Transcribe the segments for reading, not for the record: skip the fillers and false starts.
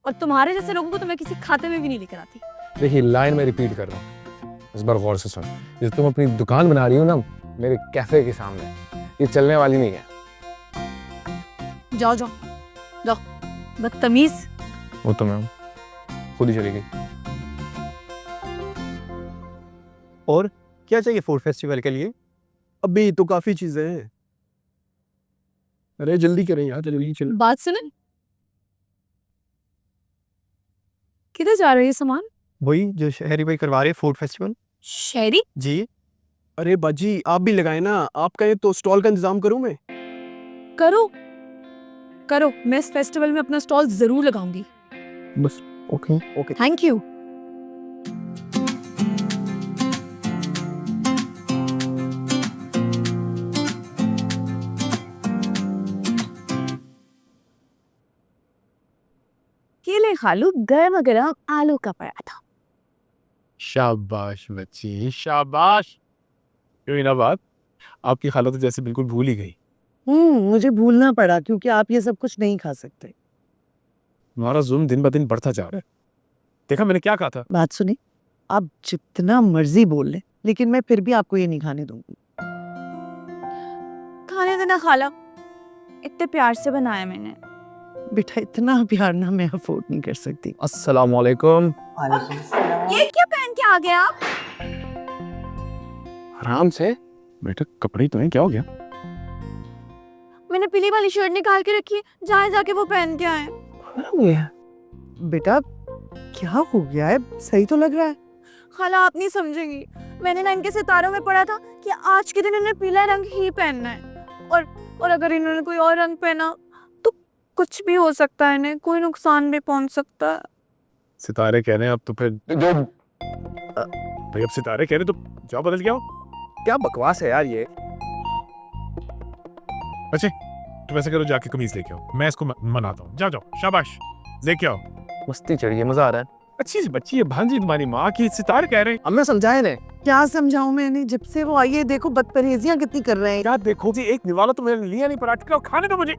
और तुम्हारे जैसे लोगों को तो मैं किसी खाते में भी नहीं लेकर आती। देखिए लाइन में रिपीट कर रहा हूँ, इस बार गौर से सुन। जैसे तुम अपनी दुकान बना रही हो ना मेरे कैफे के सामने, ये चलने वाली नहीं है। जाओ जाओ जाओ, बदतमीज। वो तो मैं खुद ही चली गई। और क्या चाहिए फूड फेस्टिवल के लिए? अभी तो काफी चीजें हैं। अरे जल्दी करें यार, जल्दी चलो। बात सुने, किधर जा रहे हैं ये सामान? वही जो शहरी भाई करवा रहे हैं फूड फेस्टिवल। शहरी? जी। अरे बाजी आप भी लगाए ना, आप कहें तो स्टॉल का इंतजाम करूं मैं? करो करो, मैं इस फेस्टिवल में अपना स्टॉल जरूर लगाऊंगी। बस ओके ओके। Thank you. केले खालू गर्म गर्म आलू का पराठा। शाबाश बच्ची शाबाश। क्यों ना बात, आपकी खाला तो जैसे बिल्कुल भूल ही गई। मुझे भूलना पड़ा क्योंकि आप ये सब कुछ नहीं खा सकते। हमारा जुल्म दिन ब दिन बढ़ता जा रहा है। देखा मैंने क्या कहा था? बात सुनी, आप जितना मर्जी बोल लें लेकिन मैं फिर भी आपको ये नहीं खाने दूंगी। खाने देना खाला, इतने प्यार से बनाया मैंने। बेटा इतना प्यार ना मैं अफोर्ड नहीं कर सकती। अस्सलाम वालेकुम। ये क्या पहन के आ गए आप? आराम से बेटा, कपड़े तो हैं, क्या हो गया? मैंने पीली वाली शर्ट निकाल के रखी है, जाए जाके वो पहन के आए। बेटा क्या हो गया है, सही तो लग रहा है। खाला आप नहीं समझेंगी, मैंने ना इनके सितारों में पढ़ा था कि आज के दिन इन्हें पीला रंग ही पहनना है, और अगर इन्होंने कोई और रंग पहना तो कुछ भी हो सकता है, इन्हें कोई नुकसान भी पहुंच सकता है। सितारे कह रहे हैं अब तो फिर जो भाई, अब सितारे कह रहे तो जाओ बदल के आओ। क्या बकवास है यार ये। बच्चे तुम ऐसे करो, जाके कमीज लेके आओ, मैं इसको मनाता हूँ। जाओ जाओ, शाबाश, लेके आओ। मस्ती चढ़िए, मजा आ रहा है। अच्छी सी बच्ची है, भांजी तुम्हारी माँ की, सितारे कह रहे हैं। अब मैं समझाए ने क्या समझाऊं मैंने, जब से वो आई है देखो बदपरहेजियां कितनी कर रहे हैं। क्या देखो जी, एक निवाला तो मैंने लिया नहीं पराठे का, खाने दो मुझे।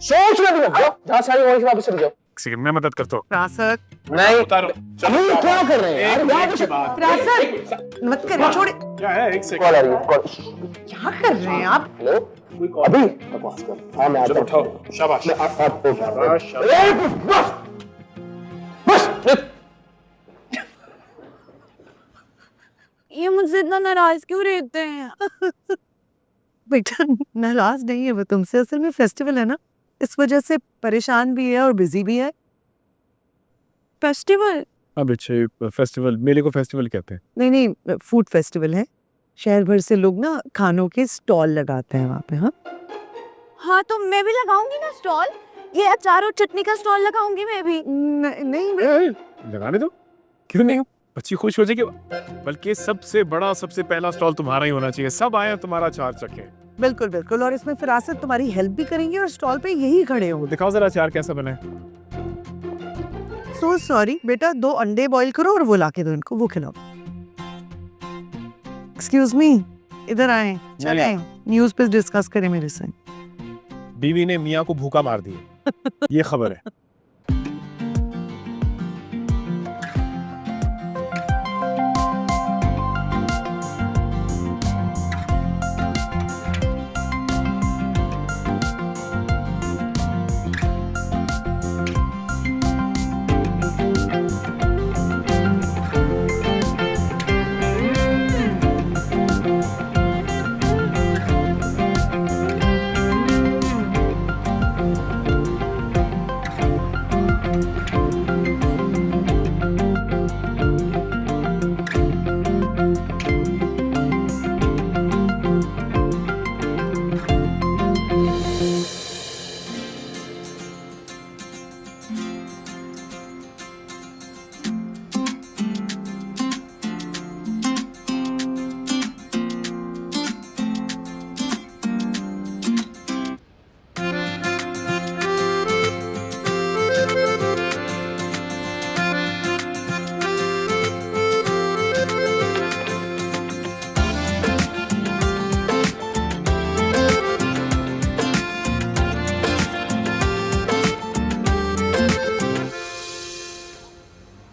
सोच में भी मत जाओ, जहाँ से आई वहीं से वापस चले जाओ। सेकंड मैं मदद करता हूँ। प्रासद नहीं उतारो। अभी क्या कर रहे हैं यार? प्रासद मत करिए, छोड़े। क्या है, एक कॉल आ रही है, कॉल। क्या कर रहे हैं आप? हेलो अभी बकवास कर। हाँ मैं आता हूँ। उठाओ, शाबाश आप शाबाश। बस बस। ये मुझसे इतना नाराज क्यों रहते हैं? बेटा नाराज नहीं है वो तुमसे, असल में फेस्टिवल है ना, इस वजह से परेशान भी है और बिजी भी है। फेस्टिवल? अब अच्छे फेस्टिवल, मेले को फेस्टिवल कहते हैं। नहीं नहीं, फूड फेस्टिवल है। शहर भर से लोग ना खानों के स्टॉल लगाते हैं वहाँ पे। हाँ हाँ तो मैं भी लगाऊंगी ना स्टॉल, ये अचार और चटनी का स्टॉल लगाऊंगी मैं भी। नहीं लगाने दो, क्यों नहीं? बच्ची खुश हो जाएगी। बल्कि सबसे बड़ा, सबसे पहला स्टॉल तुम्हारा ही होना चाहिए, सब आए तुम्हारा अचार चखें। बिल्कुल बिल्कुल, और इसमें फिरासत तुम्हारी हेल्प भी करेंगे और स्टॉल पे यही खड़े हो। दिखाओ जरा अचार कैसा बना है। सो सॉरी बेटा, 2 अंडे बॉईल करो और वो लाके दो इनको, वो खिलाओ। एक्सक्यूज मी, इधर आए, चले न्यूज़ पे डिस्कस करें मेरे से। बीवी ने मियाँ को भूखा मार दिया, ये खबर है।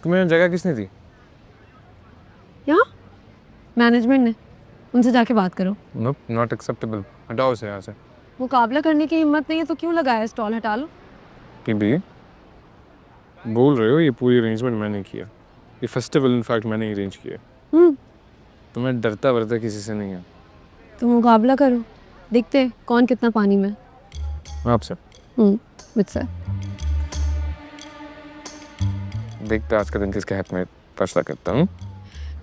तुम्हें जगह किसने दी? यहाँ मैनेजमेंट ने, उनसे जाके बात करो। नोप, नॉट एक्सेप्टेबल। हटाओ इसे यहाँ से। मुकाबला करने की हिम्मत नहीं है तो क्यों लगाया स्टॉल, हटा लो। बीबी बोल रहे हो ये पूरी अरेंजमेंट मैंने किया, ये फेस्टिवल इनफैक्ट मैंने अरेंज किया। तुम्हें डरता वरता किसी से नहीं है। तो मुकाबला करो, देखते हैं कौन कितना पानी में। आपसे मुझसे। देखते आज का दिन किसके हक में फैसला करता हूँ।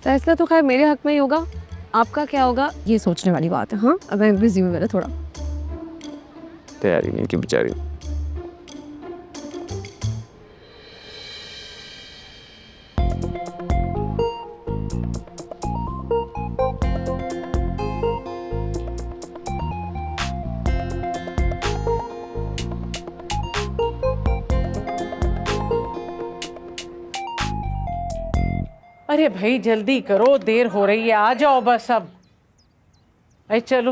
फैसला तो खैर मेरे हक में ही होगा, आपका क्या होगा ये सोचने वाली बात है। हाँ अब मैं बिजी हूँ मेरा थोड़ा। तैयारी नहीं की बेचारी। अरे भाई जल्दी करो, देर हो रही है, आ जाओ बस अब। अरे चलो।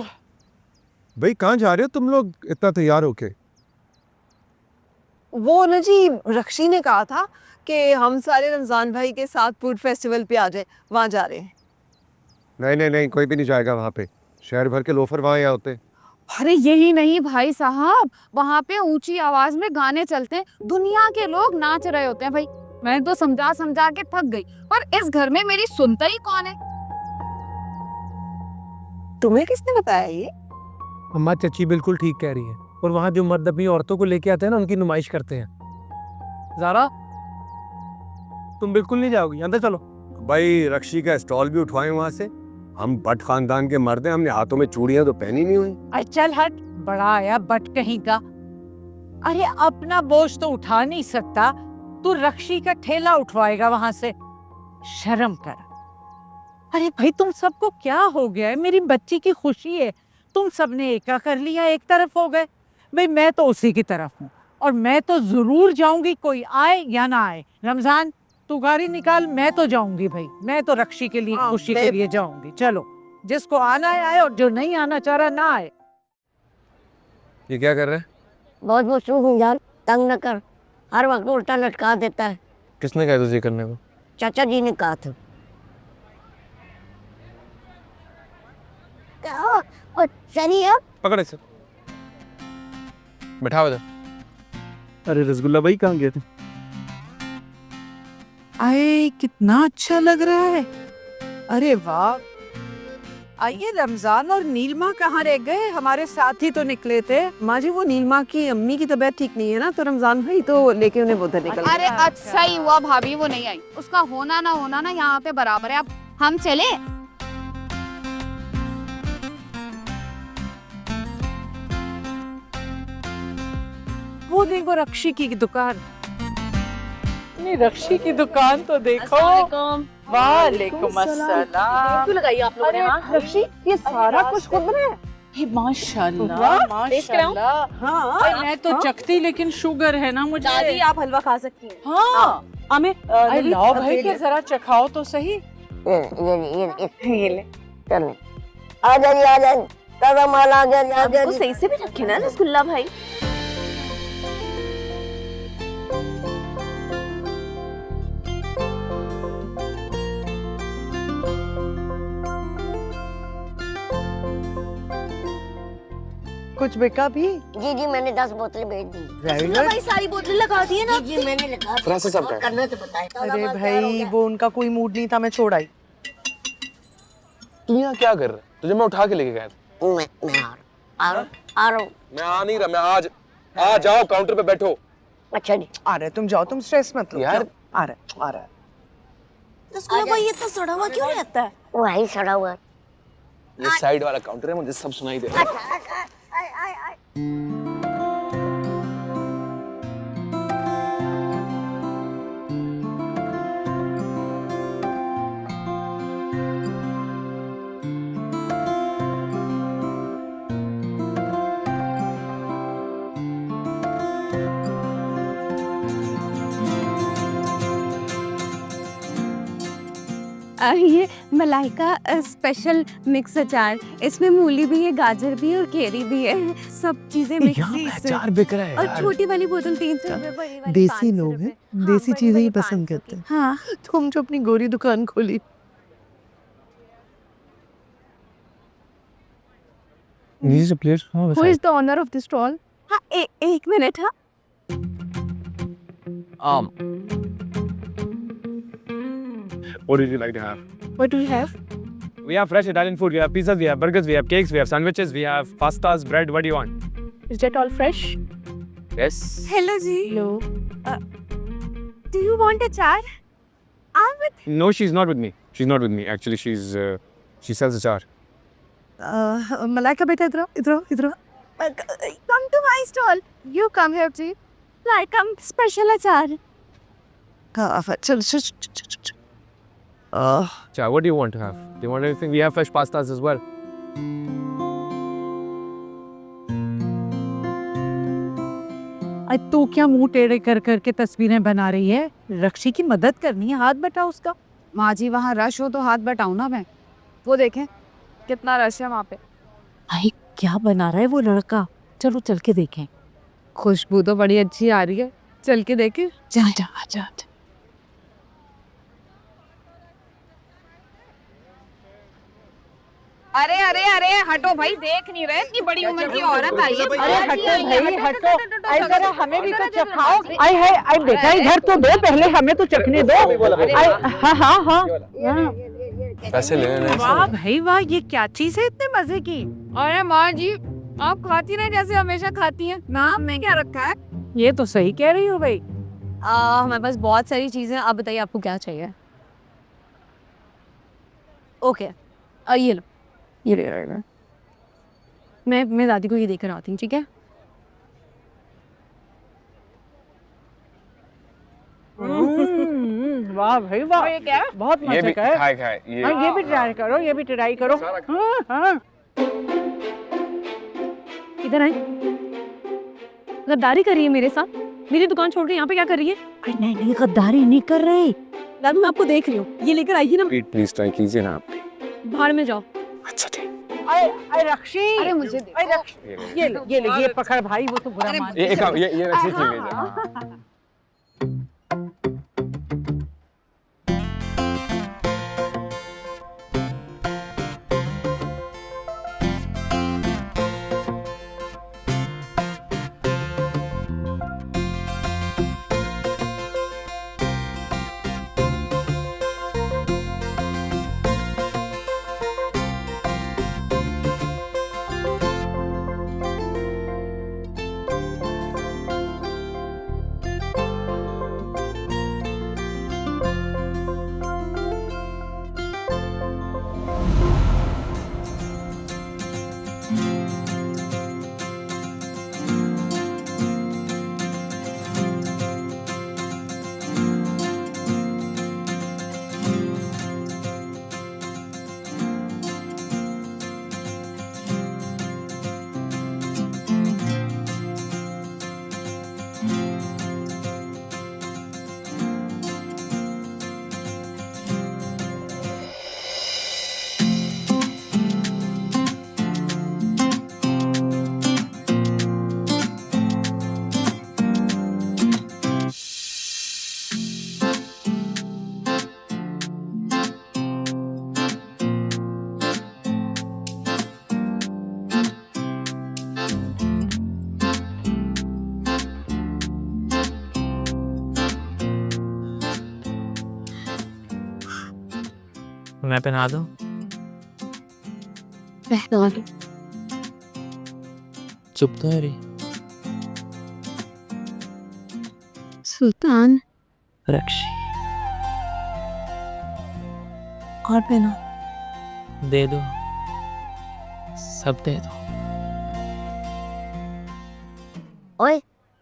भाई कहाँ जा रहे हो तुम लोग इतना तैयार होके? वो ना जी, रक्षी ने कहा था कि हम सारे रमजान भाई के साथ फूड फेस्टिवल पे आ जाए, वहाँ जा रहे हैं। नहीं नहीं नहीं, कोई भी नहीं जाएगा वहाँ पे। शहर भर के लोफर वहाँ यहाँ होते। अरे यही नहीं भाई साहब, वहाँ पे ऊंची आवाज में गाने चलते हैं, दुनिया के लोग नाच रहे होते हैं। भाई मैं तो समझा समझा के थक गई, पर इस घर में मेरी सुनता ही कौन है। तुम्हें किसने बताया ये? अम्मा चाची बिल्कुल ठीक कह रही है। और वहाँ जो मर्द अपनी औरतों को लेके आते हैं ना, उनकी नुमाइश करते हैं। ज़ारा तुम बिल्कुल नहीं जाओगी, अंदर चलो। भाई रक्षी का स्टॉल भी उठवाए वहाँ से। हम बट खानदान के मर्द हैं, हमने हाथों में चूड़ियां तो पहनी नहीं हुई। अरे चल हट, बड़ा आया बट कहीं का। अरे अपना बोझ तो उठा नहीं सकता, तू रक्षी का ठेला उठवाएगा वहां से? शर्म कर। अरे भाई तुम सबको क्या हो गया है? मेरी बच्ची की खुशी है, तुम सबने एका कर लिया, एक तरफ हो गए। भाई मैं तो उसी की तरफ हूँ और मैं तो जरूर जाऊंगी, कोई आए या ना आए। रमजान तू गाड़ी निकाल, मैं तो जाऊंगी भाई, मैं तो रक्षी के लिए, खुशी के लिए जाऊंगी। चलो, जिसको आना है आए और जो नहीं आना चाह रहा ना आए। ये क्या कर रहे हैं? बहुत मशहूर हूँ यार, तंग न कर, हर वक्त उल्टा लटका देता है। किसने कहा तुझे करने को? चाचा जी ने कहा था। और सही है। पकड़ इसे, बैठाओ इधर। अरे रसगुल्ला भाई कहाँ गए थे? आए कितना अच्छा लग रहा है। अरे वाह। आइए, रमजान और नीलमा कहाँ रह गए? हमारे साथ ही तो निकले थे। माँ जी, वो नीलमा की अम्मी की तबीयत ठीक नहीं है ना, तो रमजान भाई तो लेके उन्हें उधर निकल गए। अरे अच्छा ही हुआ भाभी वो नहीं आई, उसका होना ना यहाँ पे बराबर है। अब हम चले। वो देखो रक्षी की दुकान। नहीं, रक्षी की दुकान तो देखो। वालेकुम अस्सलाम। क्यों लगाई आप लोगों ने? हाँ रक्षी, ये सारा कुछ खुद बनाया? माशाल्लाह माशाल्लाह। हाँ, मैं तो चखती, लेकिन शुगर है ना मुझे। दादी, आप हलवा खा सकती हैं। हाँ, हमें अरे लाओ भाई के जरा चखाओ तो सही। ये ले कर ले। आ जाइए ताजा माल आ गया। आपको सही से भी रखे ना रसगुल्ला भाई। कुछ बिका भी? जी जी, मैंने 10 बोतलें भेज दी। रसगुल्ला भाई सारी बोतलें लगा दी है ना? जी मैंने लिखा। फ्रांसिस साहब का है। करना तो बताए। अरे भाई, वो उनका कोई मूड नहीं था, मैं छोड़ आई। तू यहाँ क्या कर रहा है? तुझे मैं उठा के लेके गया था। मैं आ रहा हूँ। मैं आ नहीं रहा, मैं आज आ जाओ, काउंटर पे बैठो। अच्छा जी, आ रहे, तुम जाओ, तुम स्ट्रेस मत लो यार। आ रहा है। रसगुल्ला भाई इतना सड़ा हुआ क्यों रहता है? वही सड़ा हुआ। ये साइड वाला काउंटर है, मुझे सब सुनाई दे रहा है। ये मलाई का स्पेशल मिक्स अचार, इसमें मूली भी है, गाजर भी है और केरी भी है, सब चीजें मिक्स ही इससे। अचार बिक रहा है और यार। छोटी वाली बोतल 300 रुपए, बड़ी वाली देसी 500 लोग रुपए। हैं, हाँ, देसी बड़ी चीजें ही वाली पसंद 500 करते हैं। की। हाँ, तुम जो अपनी गोरी दुकान खोली। These are players from Who is the owner of this stall? हाँ, एक मिनट। हाँ, What did you like to have? what do you have? We have fresh Italian food. We have pizzas, we have burgers, we have cakes, we have sandwiches, we have pastas, bread. What do you want? Is that all fresh? Yes. Hello ji. Hello. Do you want अचार? I'm with No, she's not with me. She's not with me. Actually, she sells achar. मलाई का बेटा इधर आओ, इधर आओ, इधर आओ। come to my stall. You come here ji. Like special अचार। हाँ, चल चल चल चल। Achar, what do you want to have? Do you want anything? We have fresh pastas as well. तू क्या मुंह टेढ़े कर करके तस्वीरें बना रही है? रक्षी की मदद करनी है, हाथ बटा उसका। माँ जी वहाँ रश हो तो हाथ बटाऊं ना मैं। वो देखें कितना रश है वहाँ पे। भाई क्या बना रहा है वो लड़का? चलो चल के देखें। खुशबू तो बड़ी अच्छी आ रही है, चल के देखें। जा जा जा। अरे अरे अरे हटो भाई, देख नहीं रहे इतनी बड़ी उम्र की औरत आई है। अरे हटो भाई हटो, आई जरा हमें भी तो चखाओ। आई है आई बेटा इधर तो दो, पहले हमें तो चखने दो। हाँ हाँ हाँ। पैसे ले लेने वाह भाई वाह, ये क्या चीज है इतने मजे की? अरे माँ जी आप खाती नहीं जैसे हमेशा खाती हैं। नाम में क्या रखा है? ये तो सही कह रही हो भाई। हमारे पास बहुत सारी चीजें, आप बताइए आपको क्या चाहिए। ओके ये लो, ये ले रहेगा। मैं दादी को ये देकर आती हूँ, ठीक है? वाह भाई वाह, ये क्या है? बहुत ये भी मजे का है। खाए ये भी ट्राई करो, ये भी ट्राई करो। हाँ हाँ। इधर आए। गद्दारी कर रही है मेरे साथ, मेरी दुकान छोड़ के यहाँ पे क्या कर रही है? अरे नहीं नहीं, गद्दारी नहीं कर रही। दादी मैं आपको देख रही हूँ, ये लेकर आइए ना। प्लीज ट्राई कीजिए ना आप भी। बाहर में जाओ। अच्छा ठीक। अरे रक्षी, अरे मुझे ये पकड़ भाई, वो तो बुरा मान। ये रक्षित ले लीजिए। मैं पहना दूं? पहना दो। चुप तो है रे। सुल्तान रक्षी और पहना। दे दो, सब दे दो। ओए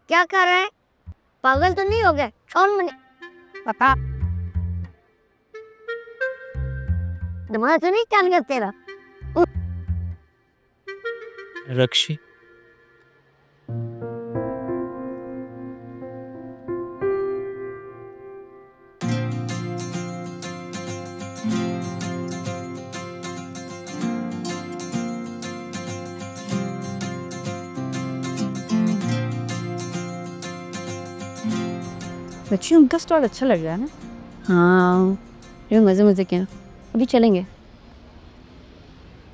क्या कर रहा है? पागल तो नहीं हो गया? कौन बने? पापा दिमाग तो नहीं काम कर तेरा? रक्षी बच्ची उनका स्टॉल अच्छा लग रहा है ना। हाँ ये मज़े मज़े के हैं। अभी चलेंगे।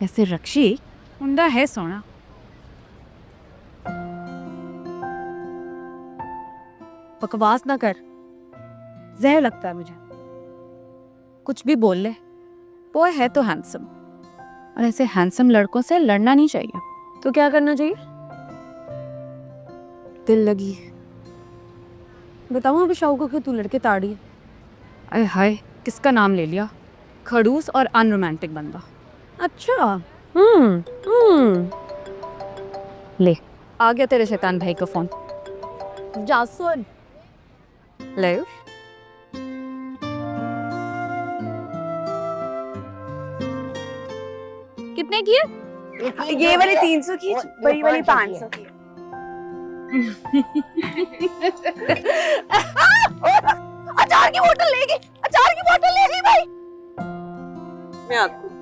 ऐसे रक्षी मुंडा है सोना। बकवास ना कर, जहर लगता है मुझे। कुछ भी बोल ले, बॉय है तो हैंडसम, और ऐसे हैंडसम लड़कों से लड़ना नहीं चाहिए। तो क्या करना चाहिए? दिल लगी। बताऊँ अभी शाहू को कि तू लड़के ताड़ी है। अरे हाय, किसका नाम ले लिया। खड़ूस और अनरोमांटिक बंदा। अच्छा ले, आ गया तेरे शैतान भाई का फोन। जा सुन। ले। कितने की है? ये वाली 300 की, बड़ी वाली 500 की। अचार की बोतल ले गई, अचार की बोतल ले गई भाई। मैं आती हूँ।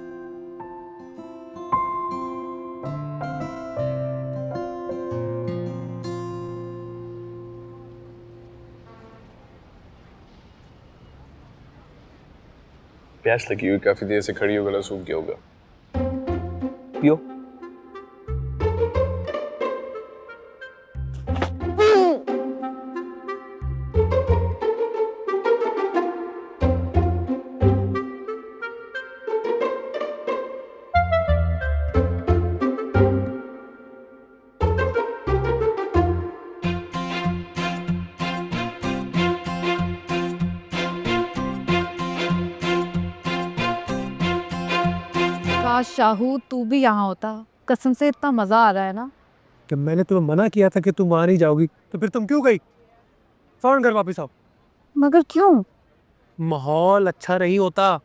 प्यास लगी हुई, काफी देर से खड़ी हो, गला सूख गया होगा। पियो। काश शाहू तू भी यहाँ होता, कसम से इतना मजा आ रहा है ना। कि मैंने तुम्हें मना किया था कि तुम वहाँ नहीं जाओगी, तो फिर तुम क्यों गई? फौरन घर वापस आओ। मगर क्यों? माहौल अच्छा नहीं होता।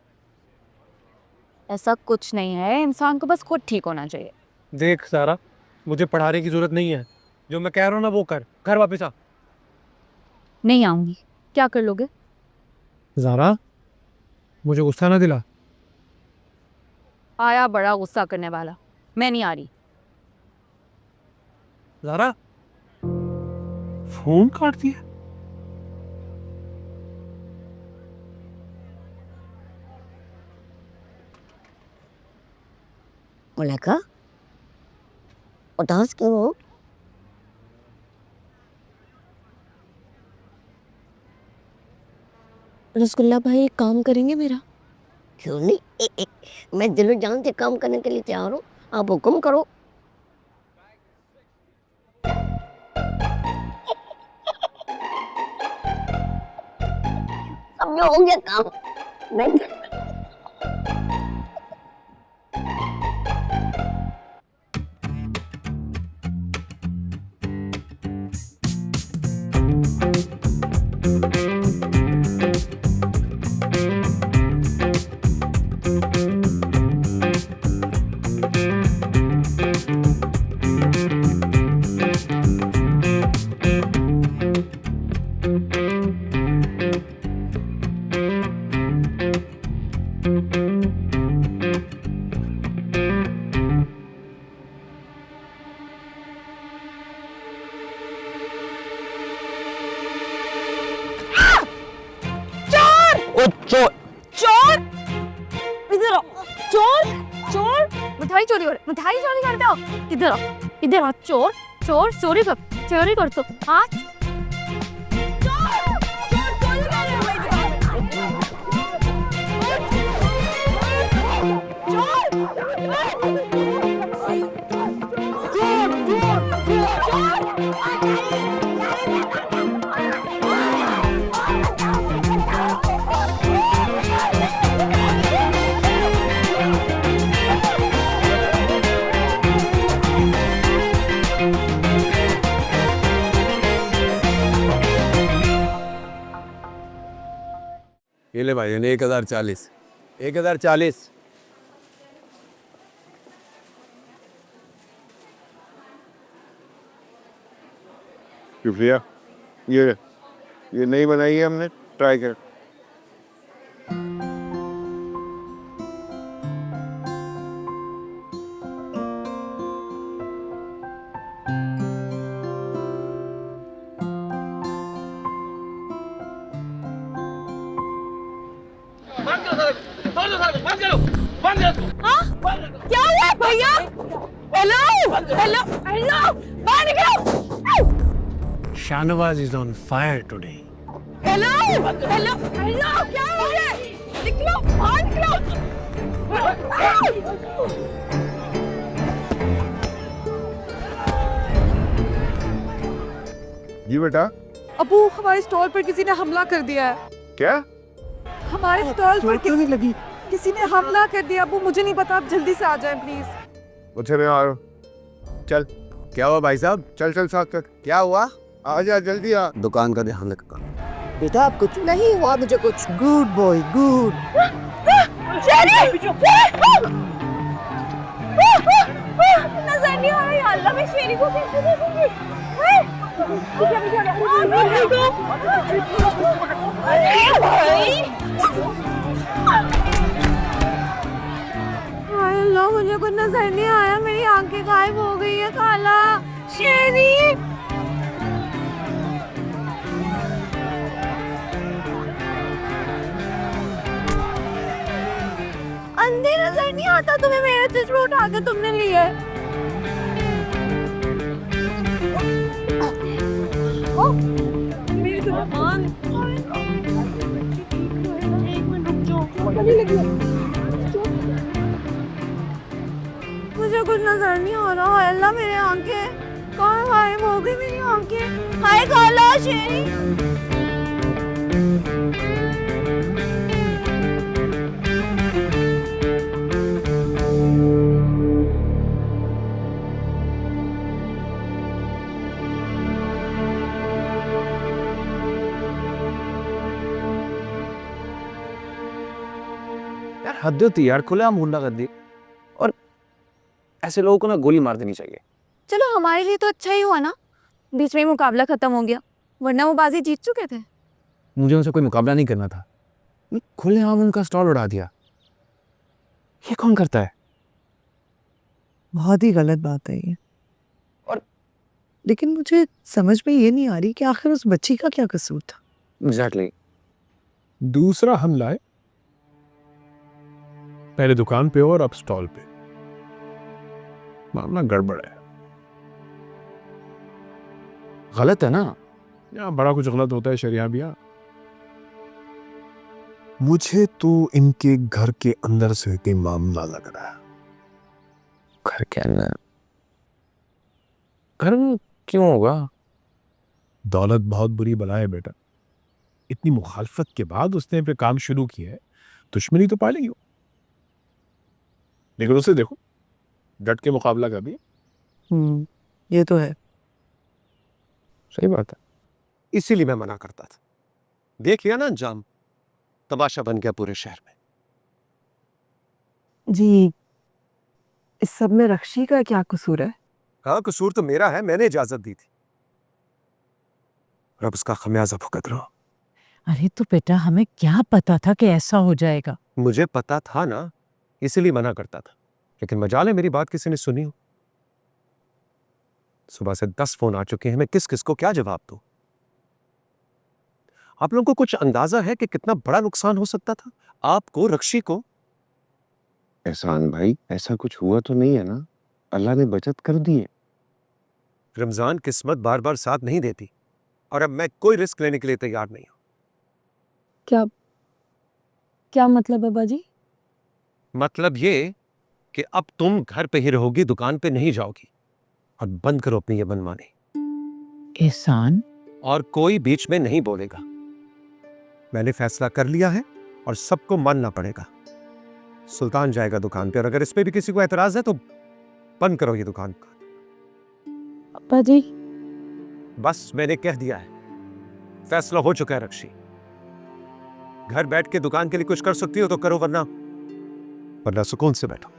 ऐसा कुछ नहीं है, इंसान को बस खुद ठीक होना चाहिए। देख सारा, मुझे पढ़ाने की जरूरत नहीं है। जो मैं कह रहा हूँ ना वो कर, घर वापस आ। नहीं आऊंगी। क्या कर लोगे? ज़ारा, मुझे गुस्सा ना दिला। आया बड़ा गुस्सा करने वाला, मैं नहीं आ रही। ज़ारा, फोन काट दिया। मुलाका, उदास क्यों हो? रसगुल्ला भाई एक काम करेंगे मेरा? क्यों नहीं, मैं दिलो जान से काम करने के लिए तैयार हूँ। आप हुक्म करो। अब जो हो गया काम, नहीं मिठाई चोरी हो रही, मिठाई चोरी करते हो? इधर आओ, इधर आओ। चोर चोर चोरी कर तो आज। ये ले भाई, 1040। 1040। शुक्रिया। ये नहीं बनाई है हमने, ट्राई कर। क्या हुआ भैया? हेलो हेलो हेलो, बाहर निकलो। Shahnawaz is on fire today. Hello hello hello, क्या हो गया? निकलो बाहर निकलो। जी बेटा। अबू, हमारे स्टॉल पर किसी ने हमला कर दिया है। क्या? हमारे स्टॉल पर क्यों नहीं लगी? किसी ने हमला कर दिया अबू, मुझे नहीं पता, आप जल्दी से आ जाएं प्लीज। मुझे नहीं आ रहा। चल। क्या हुआ भाई साहब? चल चल साथ कर। क्या हुआ? आ जा जल्दी आ। दुकान का ध्यान रखना। बेटा आप कुछ नहीं हुआ मुझे कुछ। Good boy good. नजर नहीं आ रही, अल्लाह मैं शेरी को कैसे देखूंगी? अल्लाह, मुझे कुछ नजर नहीं आया, मेरी आंखें गायब हो गई है। खाला, शेरी, अंधे नजर नहीं आता तुम्हें? मेरा चश्मा उठा के तुमने लिया है। ओ, मेरी तो मान। एक मिनट रुक जाओ, चोट लगी है। मुझे कुछ नजर नहीं आ रहा। हाय अल्लाह, मेरी आंखें कहाँ गायब हो गई? मेरी आंखें। हाय खाला, शेरी। यार हद होती है यार, खुलेआम गुंडागर्दी। और ऐसे लोगों को ना गोली मार देनी चाहिए। चलो हमारे लिए तो अच्छा ही हुआ ना, बीच में ही मुकाबला खत्म हो गया, वरना वो बाजी जीत चुके थे। मुझे उनसे कोई मुकाबला नहीं करना था, खुलेआम उनका स्टॉल उड़ा दिया। ये कौन करता है? बहुत ही गलत बात है ये। और लेकिन मुझे समझ में ये नहीं आ रही कि आखिर उस बच्ची का क्या कसूर था। एग्जैक्टली। दूसरा हमला है, पहले दुकान पे और अब स्टॉल पे। मामला गड़बड़ है। गलत है ना? यहाँ बड़ा कुछ गलत होता है शरिया भैया। मुझे तो इनके घर के अंदर से कोई मामला लग रहा है। घर के अंदर? घर में क्यों होगा? दौलत बहुत बुरी बला है बेटा। इतनी मुखालफत के बाद उसने फिर काम शुरू किया है, दुश्मनी तो पालेगी वो। लेकिन उसे देखो, डट के मुकाबला कर भी। ये तो है। सही बात है। इसीलिए मैं मना करता था। देख लिया ना अंजाम, तमाशा बन गया पूरे शहर में। जी, इस सब में रक्षी का क्या कसूर है? हाँ कसूर तो मेरा है, मैंने इजाजत दी थी। और अब उसका खमियाजा भुगत रहा हूं। अरे तो बेटा, हमें क्या पता था कि ऐसा हो जाएगा? मुझे पता था ना, इसीलिए मना करता था। लेकिन मजाल है मेरी बात किसी ने सुनी हो। सुबह से 10 फोन आ चुके हैं, मैं किस किस को क्या जवाब दूं? आप लोगों को कुछ अंदाजा है कि कितना बड़ा नुकसान हो सकता था आपको, रक्षी को? एहसान भाई, ऐसा कुछ हुआ तो नहीं है ना? अल्लाह ने बचत कर दी है। रमजान किस्मत बार बार साथ नहीं देती, और अब मैं कोई रिस्क लेने के लिए तैयार नहीं हूं। क्या क्या मतलब है बाजी? मतलब ये कि अब तुम घर पे ही रहोगी, दुकान पे नहीं जाओगी। और बंद करो अपनी ये मनमानी। एहसान, और कोई बीच में नहीं बोलेगा। मैंने फैसला कर लिया है और सबको मानना पड़ेगा। सुल्तान जाएगा दुकान पे, और अगर इस पे भी किसी को एतराज है तो बंद करो ये दुकान। बाजी, बस मैंने कह दिया है, फैसला हो चुका है रक्षी। घर बैठ के दुकान के लिए कुछ कर सकती हो तो करो, वरना सुकून से बैठो।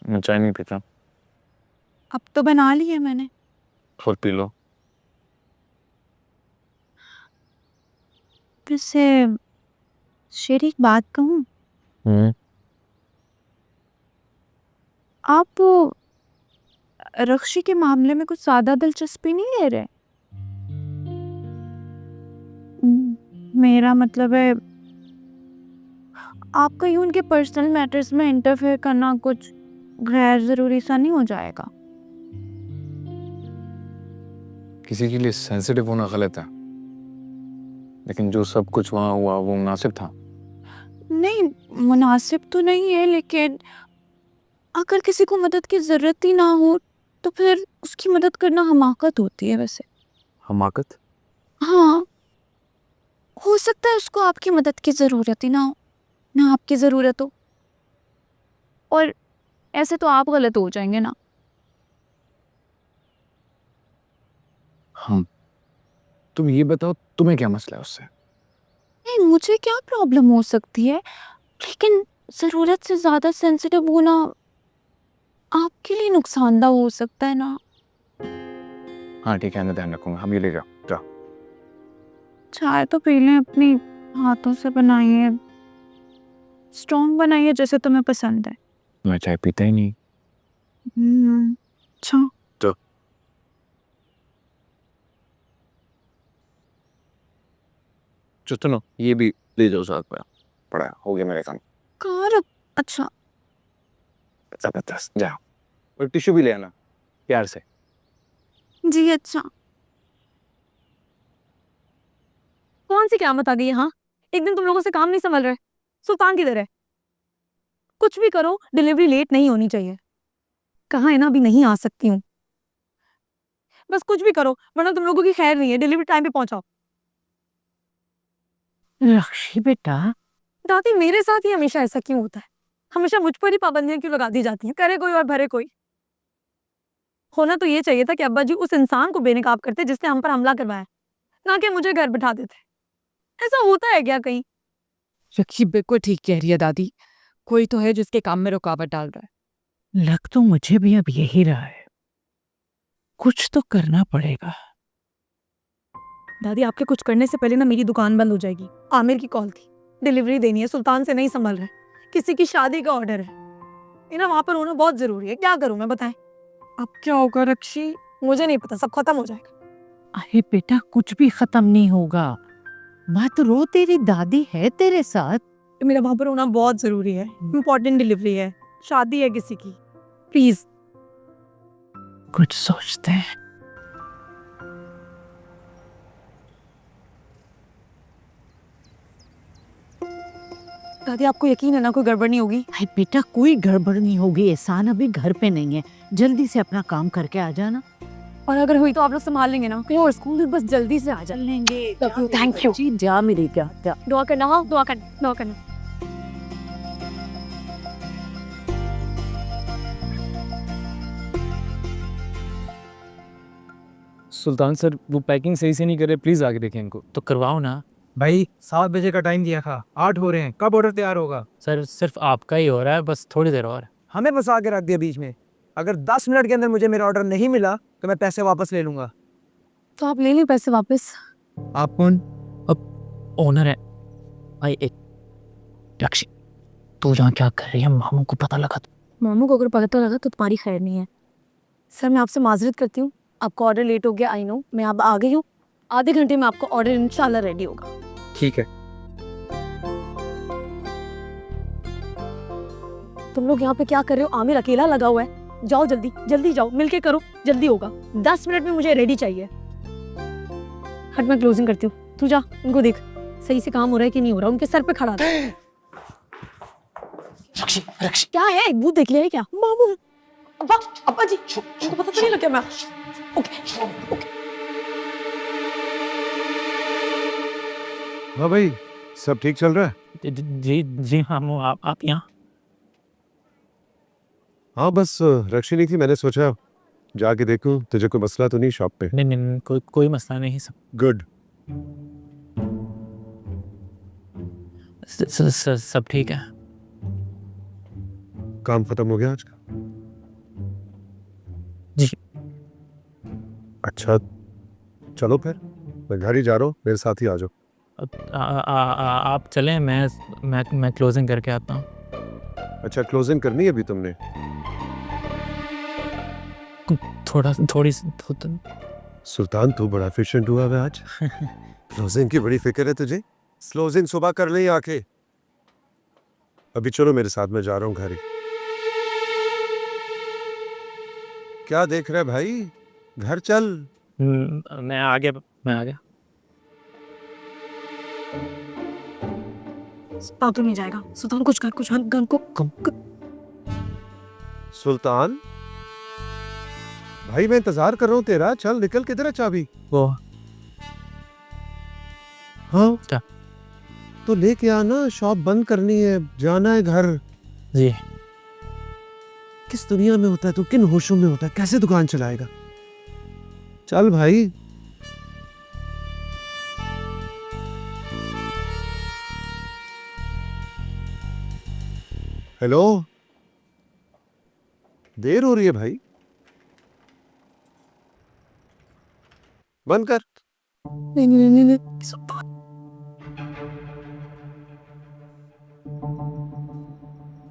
मैं चाय नहीं पीता। अब तो बना ली है मैंने। और पी लो। वैसे शेर एक बात कहूँ, आप वो रक्षी के मामले में कुछ ज्यादा दिलचस्पी नहीं ले रहे? मेरा मतलब है, आपका यूं उनके पर्सनल मैटर्स में इंटरफेयर करना कुछ गैर जरूरी सा नहीं हो जाएगा? किसी के लिए सेंसिटिव होना गलत है, लेकिन जो सब कुछ वहाँ हुआ वो मुनासिब था। नहीं, मुनासिब तो नहीं है, लेकिन अगर किसी को मदद की जरूरत ही ना हो तो फिर उसकी मदद करना हमाकत होती है। वैसे हमाकत? हाँ, हो सकता है उसको आपकी मदद की जरूरत ही ना हो, ना आपकी जरूरत हो, और ऐसे तो आप गलत हो जाएंगे ना। हाँ, तुम ये बताओ तुम्हें क्या मसला है उससे? नहीं, मुझे क्या प्रॉब्लम हो सकती है, लेकिन जरूरत से ज्यादा सेंसिटिव होना आपके लिए नुकसानदा हो सकता है ना। हाँ ठीक है, मैं ध्यान रखूंगा। हम ये ले जाओ, जाओ। चाय तो पी लें, अपनी हाथों से बनाइए, स्ट्रॉन्ग बनाइए जैसे तुम्हें पसंद है। मैं चाय पीता ही नहीं। अच्छा। तो सुनो, ये भी ले जाओ साथ में। पड़ा हो गया मेरे काम। कार, अच्छा जबरदस्त, जाओ। और टिश्यू भी ले आना प्यार से। जी। अच्छा, कौन सी क़यामत आ गई है? हाँ, एक दिन तुम लोगों से काम नहीं संभल रहे। सुल्तान किधर है? कुछ भी करो, डिलीवरी लेट नहीं होनी चाहिए। कहाँ है ना, अभी नहीं आ सकती हूँ। बस कुछ भी करो, वरना तुम लोगों की खैर नहीं है। डिलीवरी टाइम पे पहुंचाओ। रक्षी बेटा, दादी, मेरे साथ ही हमेशा ऐसा क्यों होता है? हमेशा मुझ पर ही पाबंदियां क्यों लगा दी जाती हैं? करे कोई और भरे कोई। होना तो ये चाहिए था कि अब्बा जी उस इंसान को बेनकाब करते जिसने हम पर हमला करवाया, ना कि मुझे घर बिठा देते। ऐसा होता है क्या कहीं? रक्षी बिल्कुल ठीक कह रही है दादी। कोई तो है जिसके काम में रुकावट डाल रहा है। लग तो मुझे भी अब यही रहा है। कुछ तो करना पड़ेगा। दादी, आपके कुछ करने से पहले ना मेरी दुकान बंद हो जाएगी। आमिर की कॉल थी, डिलीवरी देनी है, सुल्तान से नहीं संभल रहे, किसी की शादी का ऑर्डर है। ना वहां पर होना बहुत जरूरी है। क्या करूं मैं, बताएं? अब क्या होगा रक्षी? मुझे नहीं पता, सब खत्म हो जाएगा। अरे बेटा, कुछ भी खत्म नहीं होगा। मत रो, तेरी दादी है तेरे साथ। मेरा वहां पर होना बहुत जरूरी है। इंपॉर्टेंट डिलीवरी है, शादी है किसी की। प्लीज कुछ सोचते हैं। दादी, आपको यकीन है ना कोई गड़बड़ नहीं होगी? अरे बेटा, कोई गड़बड़ नहीं होगी। एहसान अभी घर पे नहीं है, जल्दी से अपना काम करके आ जाना। और अगर हुई तो आप लोग संभाल लेंगे ना? कहीं और स्कूल बस जल्दी से आ जा लेंगे। थैंक यू जी, जा मेरी क्या क्या। दुआ करना, हाँ दुआ करना, दुआ करना। सुल्तान सर, वो पैकिंग सही से नहीं कर रहे, प्लीज आगे देखें इनको। तो करवाओ ना। भाई 7 बजे का टाइम दिया था, 8 हो रहे हैं, कब ऑर्डर तैयार होगा? सर सिर्फ आपका ही हो रहा है, बस थोड़ी देर और। हमें फंसा के रख दिया बीच में। अगर 10 मिनट के अंदर मुझे मेरा ऑर्डर नहीं मिला तो मैं पैसे वापस ले लूंगा। तो आप ले लें पैसे वापस। आप कौन? ओनर है भाई। एक रक्षी, तू यहाँ क्या कर रही है? मामू को पता लगा तो? मामू को अगर पता लगा तो तुम्हारी खैर नहीं है। सर, मैं आपसे माजरत करती हूँ, आपका ऑर्डर लेट हो गया। आई नो, मैं अब आ गई हूँ। आधे घंटे में आपका ऑर्डर इंशाल्लाह रेडी होगा। ठीक है। तुम लोग यहाँ पे क्या कर रहे हो? आमिर अकेला लगा हुआ है। जाओ जल्दी, जल्दी जाओ, मिलके करो, जल्दी होगा। 10 मिनट में मुझे रेडी चाहिए। हट, मैं क्लोजिंग करती हूँ। तू जा, उनको देख सही से काम हो रहा है कि नहीं हो रहा। उनके सर पे खड़ा रह। रक्षी, रक्षी, क्या है? एक भूत देख लिया है क्या? मामू, अब्बा, अब्बा जी, उनको पता तो नहीं लगा? मैं ओके ओके। हाँ भाई, सब ठीक चल रहा है? जी जी मामू, आप यहाँ? हाँ बस रक्षी नहीं थी, मैंने सोचा जाके देखूं तुझे कोई मसला तो नहीं शॉप पे। नहीं नहीं, कोई मसला नहीं। सब गुड। सब ठीक है। काम खत्म हो गया आज का? जी। अच्छा चलो फिर, मैं घर ही जा रहा हूँ, मेरे साथ ही आ जाओ। आप चलें, मैं क्लोजिंग करके आता हूँ। अच्छा क्लोजिंग करनी है अभी तुमने? थोड़ी सुल्तान तू बड़ा एफिशिएंट हुआ है आज। क्लोजिंग की बड़ी फिक्र है तुझे। क्लोजिंग सुबह कर ले आके। अभी चलो मेरे साथ, मैं जा रहा हूँ घर ही। क्या देख रहा है भाई, घर चल। मैं आ गया। तो नहीं जाएगा सुल्तान, कुछ कर, कुछ गन को सुल्तान भाई मैं इंतजार कर रहा हूँ तेरा, चल निकल। किधर है चाबी? वो हाँ क्या? तो लेके आना, शॉप बंद करनी है, जाना है घर। जी। किस दुनिया में होता है तू, किन होशों में होता है, कैसे दुकान चलाएगा? चल भाई। हेलो, देर हो रही है भाई, बंद कर। नहीं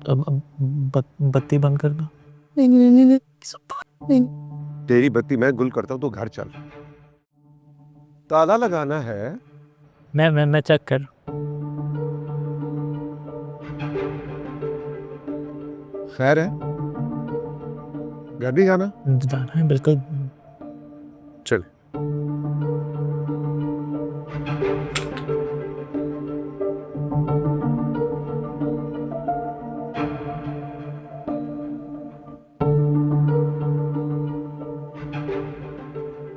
अब बत्ती बंद कर दो। नहीं। तेरी बत्ती मैं गुल करता हूं, तो घर चल। ताला लगाना है। मैं चेक कर। खैर है, घर नहीं जाना? जाना है बिल्कुल। चल।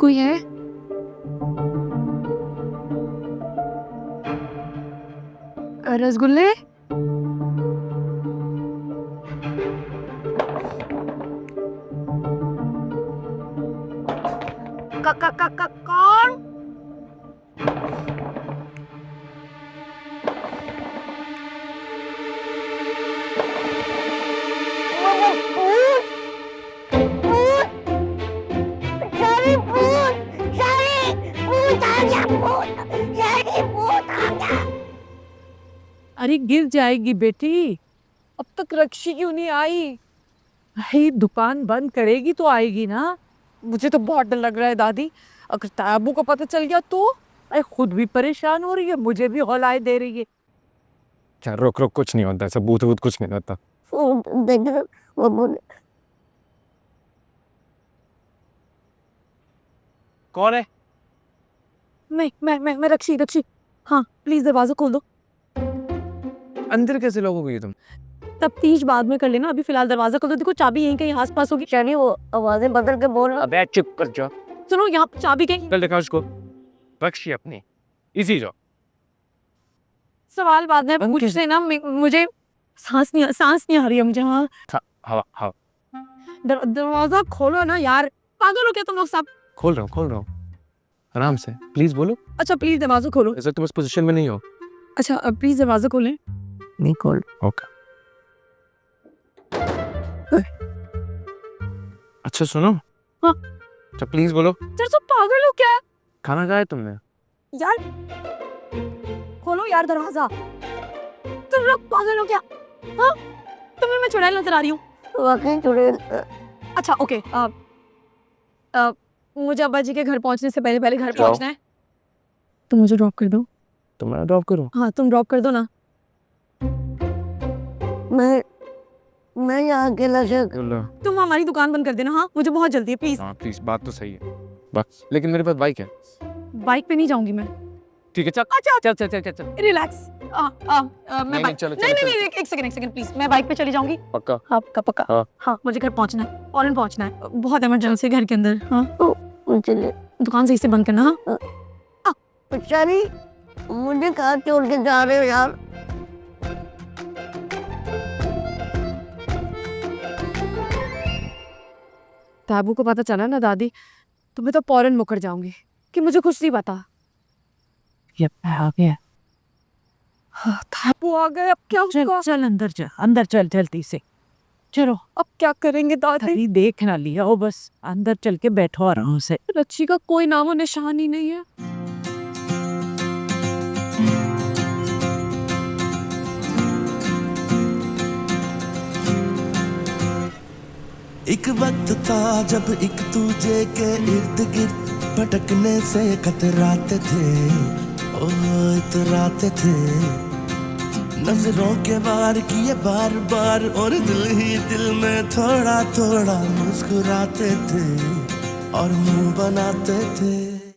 कोई है? रसगुल्ले? कौन? अरे गिर जाएगी बेटी। अब तक रक्षी क्यों नहीं आई? भाई दुकान बंद करेगी तो आएगी ना। मुझे तो बहुत डर लग रहा है दादी, अगर ताबू को पता चल गया तो। अरे खुद भी परेशान हो रही है, मुझे भी हौलाए दे रही है। क्या रुक कुछ नहीं होता, ऐसा बूथ कुछ नहीं होता। देख वो बोले कौन है? मैं रक्षी। हाँ प्लीज दरवाजा खोल दो। अंदर कैसे लोगोगे तुम? तफ्तीश बाद में कर लेना, अभी फिलहाल दरवाजा खोल दो। देखो चाबी यहीं कहीं आसपास होगी। चली, वो आवाजें बदल के बोल रहा। अबे चुप कर जा। सुनो यहाँ चाबी कहीं। कल देखा उसको, बख्शी अपनी इसी जो। सवाल बाद में पूछ लेना, मुझे सांस नहीं आ रही है मुझे। हाँ हवा दरवाजा खोलो ना यार, पागल हो क्या तुम लोग सब? खोल रहा हूँ आराम से, प्लीज बोलो। अच्छा प्लीज दरवाजा खोलो। ऐसा तुम इस पोजीशन में नहीं हो। अच्छा प्लीज दरवाजा खोलें। नहीं खोल। ओके। अच्छा सुनो। हाँ। अच्छा प्लीज बोलो। सर सब पागल हो क्या? खाना खाया तुमने? यार खोलो यार दरवाजा, तुम लोग पागल हो क्या? हाँ तुम्हें मैं चुड़ैल नजर आ रही हूँ? वाकई चुड़ैल। अच्छा ओके, मुझे अब्बा जी के घर पहुंचने से पहले घर पहुंचना है। तुम मुझे ड्रॉप कर दो। तो मैं ड्रॉप करूँ? हाँ तुम ड्रॉप कर दो ना। मैं यहाँ अकेला से। तुम हमारी दुकान बंद कर देना। हाँ मुझे बहुत जल्दी है प्लीज। हाँ प्लीज, बात तो सही है बस, लेकिन मेरे पास बाइक है। बाइक पे नहीं जाऊंगी मैं। ठीक है चल। अच्छा चल। रिलैक्स। मैं नहीं, चलो, नहीं एक सेकंड प्लीज, मैं बाइक पे चली जाऊंगी। पक्का? हाँ पक्का। हाँ मुझे घर पहुंचना है, फौरन पहुंचना है, बहुत इमरजेंसी घर के अंदर। हाँ चलिए दुकान सही से बंद करना। हाँ अच्छा नहीं, मुझे कहाँ छोड़ के जा रहे हो यार? ताबू को पता चला ना दादी, तो मैं तो फौरन मुकर जाऊंगी कि मुझे कुछ नहीं पता। ये आ गया। ताबू आ गए, अब क्या होगा? चल अंदर चल जल्दी से। चलो अब क्या करेंगे दादी? कहीं देख ना लिया हो, बस अंदर चल के बैठो आराम से। रच्ची का कोई नामो निशान ही नहीं है। एक वक्त था जब एक दूजे के इर्द गिर्द भटकने से कतराते थे, ओ इतराते थे। नजरों के वार किए बार बार और दिल ही दिल में थोड़ा थोड़ा मुस्कुराते थे और मुंह बनाते थे।